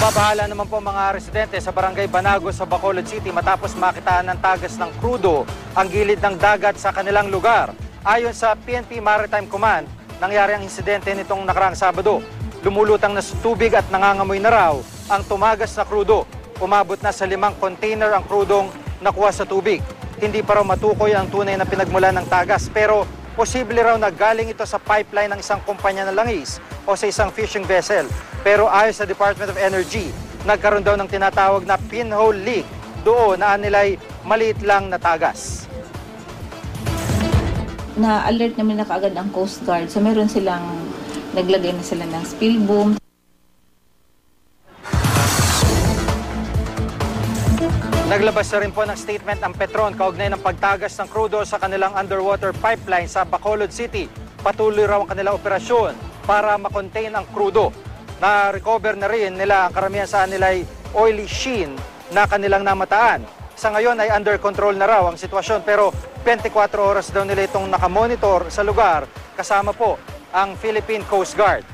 Nababahala naman po mga residente sa Barangay Banago sa Bacolod City matapos makitaan ng tagas ng krudo ang gilid ng dagat sa kanilang lugar. Ayon sa PNP Maritime Command, nangyari ang insidente nitong nakaraang Sabado. Lumulutang na sa tubig at nangangamoy na raw ang tumagas na krudo. Umabot na sa 5 container ang krudong nakuha sa tubig. Hindi pa raw matukoy ang tunay na pinagmulan ng tagas pero posible raw na galing ito sa pipeline ng isang kumpanya ng langis o sa isang fishing vessel. Pero ayon sa Department of Energy, nagkaroon daw ng tinatawag na pinhole leak. Doon na nila'y maliit lang na tagas. Na-alert namin na kaagad ang Coast Guard. So meron silang, naglagay na sila ng spill boom. Naglabas na rin po ng statement ang Petron kaugnay ng pagtagas ng krudo sa kanilang underwater pipeline sa Bacolod City. Patuloy raw ang kanilang operasyon para makontain ang krudo. Na-recover na rin nila ang karamihan sa nila'y oily sheen na kanilang namataan. Sa ngayon ay under control na raw ang sitwasyon pero 24 oras daw nila itong nakamonitor sa lugar kasama po ang Philippine Coast Guard.